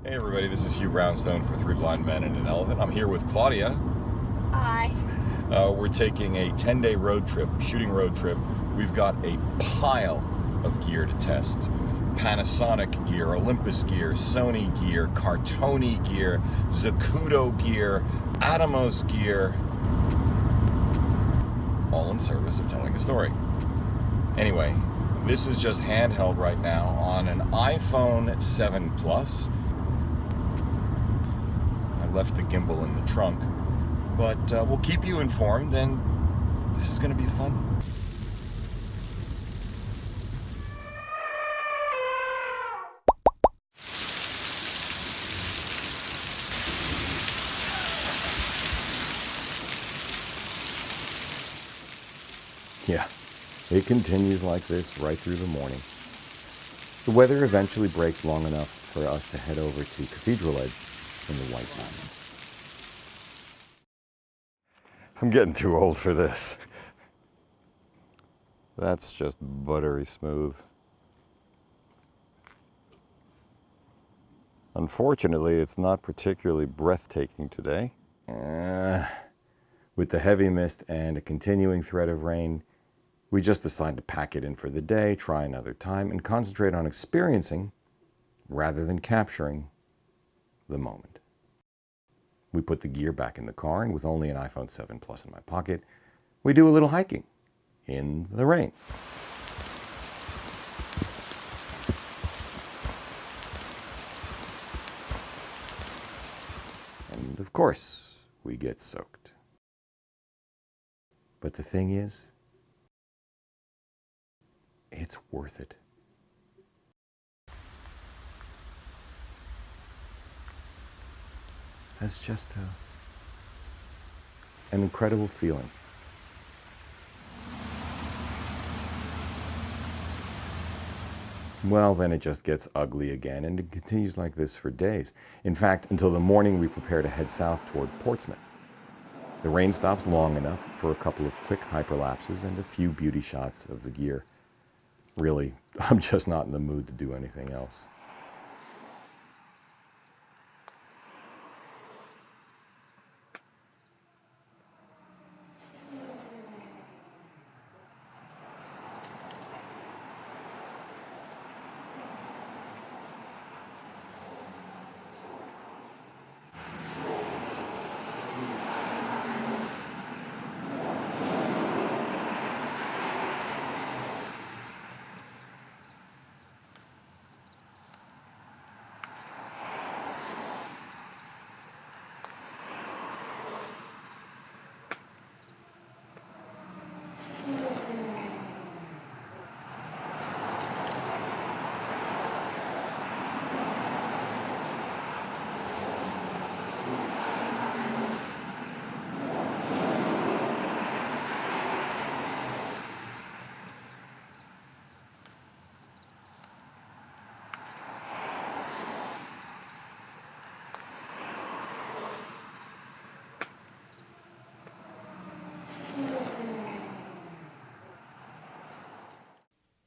Hey everybody, this is Hugh Brownstone for Three Blind Men and an Elephant. I'm here with Claudia. Hi. We're taking a 10-day road trip, shooting road trip. We've got a pile of gear to test. Panasonic gear, Olympus gear, Sony gear, Cartoni gear, Zacuto gear, Atomos gear, all in service of telling a story. Anyway, this is just handheld right now on an iPhone 7 Plus. Left the gimbal in the trunk, but we'll keep you informed, and this is going to be fun. Yeah, it continues like this right through the morning. The weather eventually breaks long enough for us to head over to Cathedral Edge in the White Mountains. I'm getting too old for this. That's just buttery smooth. Unfortunately, it's not particularly breathtaking today. With the heavy mist and a continuing threat of rain, we just decided to pack it in for the day, try another time, and concentrate on experiencing rather than capturing the moment. We put the gear back in the car, and with only an iPhone 7 Plus in my pocket, we do a little hiking in the rain. And of course, we get soaked. But the thing is, it's worth it. That's just an incredible feeling. Well, then it just gets ugly again, and it continues like this for days. In fact, until the morning we prepare to head south toward Portsmouth. The rain stops long enough for a couple of quick hyperlapses and a few beauty shots of the gear. Really, I'm just not in the mood to do anything else.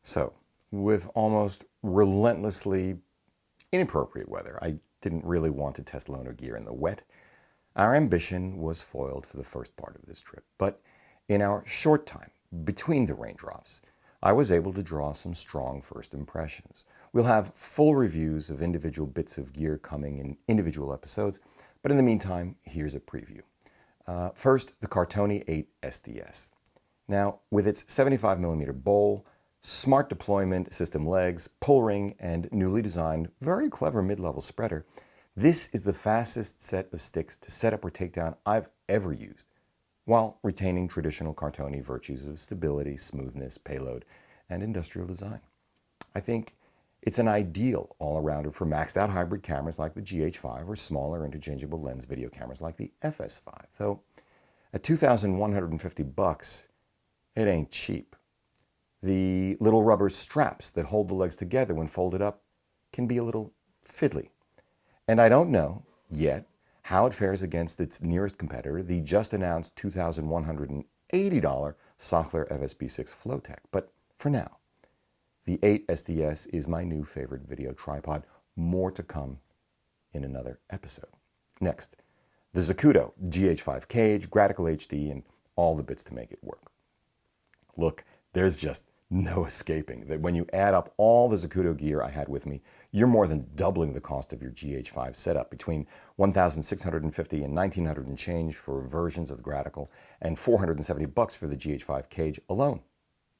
So, with almost relentlessly inappropriate weather, I didn't really want to test loaner gear in the wet. Our ambition was foiled for the first part of this trip, but in our short time between the raindrops, I was able to draw some strong first impressions. We'll have full reviews of individual bits of gear coming in individual episodes, but in the meantime, here's a preview. First, the Cartoni 8 SDS. Now, with its 75mm bowl, smart deployment system legs, pull ring, and newly designed, very clever mid-level spreader, this is the fastest set of sticks to set up or take down I've ever used, while retaining traditional Cartoni virtues of stability, smoothness, payload, and industrial design. I think it's an ideal all-arounder for maxed-out hybrid cameras like the GH5 or smaller interchangeable lens video cameras like the FS5, though at $2,150, it ain't cheap. The little rubber straps that hold the legs together when folded up can be a little fiddly. And I don't know yet how it fares against its nearest competitor, the just announced $2,180 Sochler FSB6 Flowtech. But for now, the 8 SDS is my new favorite video tripod. More to come in another episode. Next, the Zacuto GH5 cage, Gratical HD, and all the bits to make it work. Look, there's just no escaping that when you add up all the Zacuto gear I had with me, you're more than doubling the cost of your GH5 setup, between $1,650 and $1,900 and change for versions of the Gratical and $470 for the GH5 cage alone.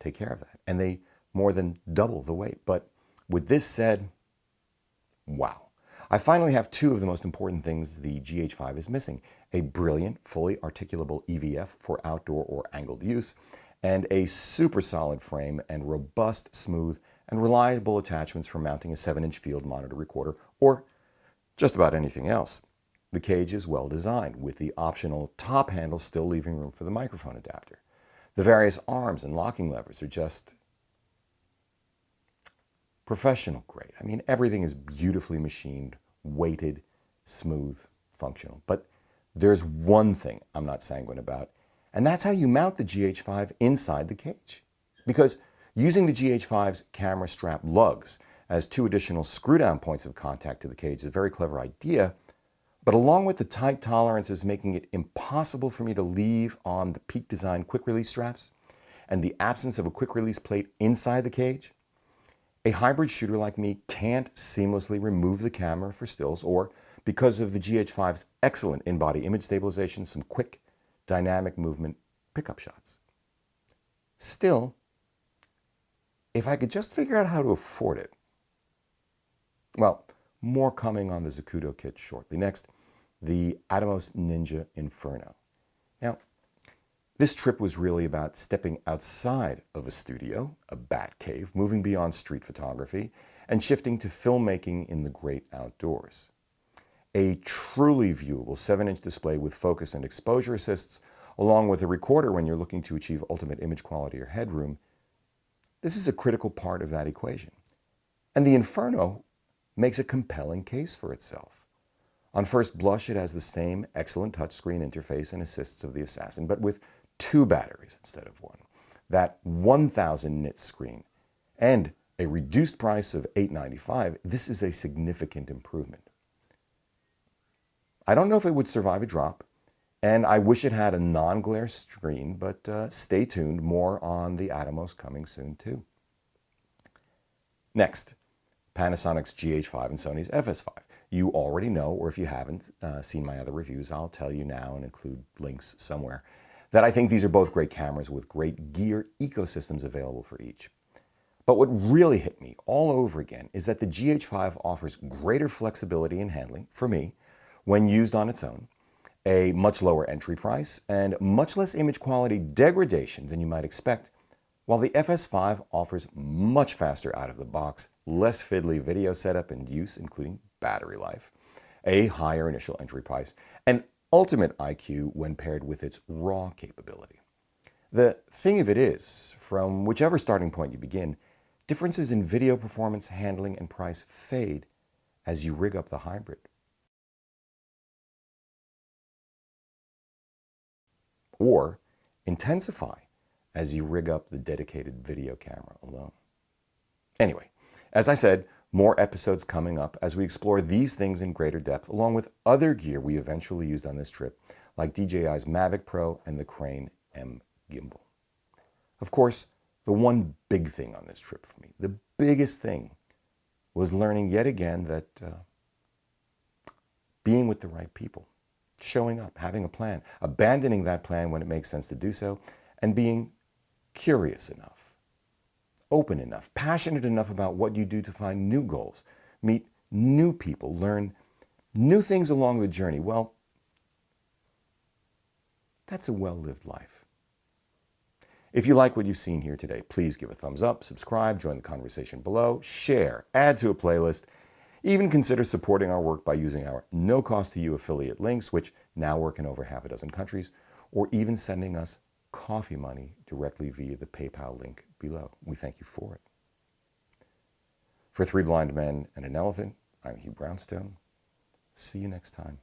Take care of that. And they more than double the weight. But with this said, wow. I finally have two of the most important things the GH5 is missing: a brilliant, fully articulable EVF for outdoor or angled use, and a super solid frame and robust, smooth, and reliable attachments for mounting a 7-inch field monitor recorder or just about anything else. The cage is well designed, with the optional top handle still leaving room for the microphone adapter. The various arms and locking levers are just professional grade. I mean, everything is beautifully machined, weighted, smooth, functional. But there's one thing I'm not sanguine about, and that's how you mount the GH5 inside the cage. Because using the GH5's camera strap lugs as two additional screw-down points of contact to the cage is a very clever idea, but along with the tight tolerances making it impossible for me to leave on the Peak Design quick-release straps and the absence of a quick-release plate inside the cage, a hybrid shooter like me can't seamlessly remove the camera for stills or, because of the GH5's excellent in-body image stabilization, some quick, dynamic movement pickup shots. Still, if I could just figure out how to afford it. Well, more coming on the Zacuto kit shortly. Next, the Atomos Ninja Inferno. Now, this trip was really about stepping outside of a studio, a bat cave, moving beyond street photography, and shifting to filmmaking in the great outdoors. A truly viewable 7-inch display with focus and exposure assists, along with a recorder when you're looking to achieve ultimate image quality or headroom, this is a critical part of that equation. And the Inferno makes a compelling case for itself. On first blush, it has the same excellent touchscreen interface and assists of the Assassin, but with 2 batteries instead of 1, that 1,000 nit screen, and a reduced price of $895, this is a significant improvement. I don't know if it would survive a drop, and I wish it had a non-glare screen, but stay tuned, more on the Atomos coming soon too. Next, Panasonic's GH5 and Sony's FS5. You already know, or if you haven't seen my other reviews, I'll tell you now and include links somewhere, that I think these are both great cameras with great gear ecosystems available for each. But what really hit me all over again is that the GH5 offers greater flexibility in handling, for me, when used on its own, a much lower entry price, and much less image quality degradation than you might expect, while the FS5 offers much faster out-of-the-box, less fiddly video setup and use, including battery life, a higher initial entry price, and ultimate IQ when paired with its raw capability. The thing of it is, from whichever starting point you begin, differences in video performance, handling, and price fade as you rig up the hybrid. Or intensify as you rig up the dedicated video camera alone. Anyway, as I said, more episodes coming up as we explore these things in greater depth, along with other gear we eventually used on this trip, like DJI's Mavic Pro and the Crane M gimbal. Of course, the one big thing on this trip for me, the biggest thing, was learning yet again that being with the right people, showing up, having a plan, abandoning that plan when it makes sense to do so, and being curious enough, open enough, passionate enough about what you do to find new goals, meet new people, learn new things along the journey. Well, that's a well-lived life. If you like what you've seen here today, please give a thumbs up, subscribe, join the conversation below, share, add to a playlist, even consider supporting our work by using our no-cost-to-you affiliate links, which now work in over half a dozen countries, or even sending us coffee money directly via the PayPal link below. We thank you for it. For 3 Blind Men and an Elephant, I'm Hugh Brownstone. See you next time.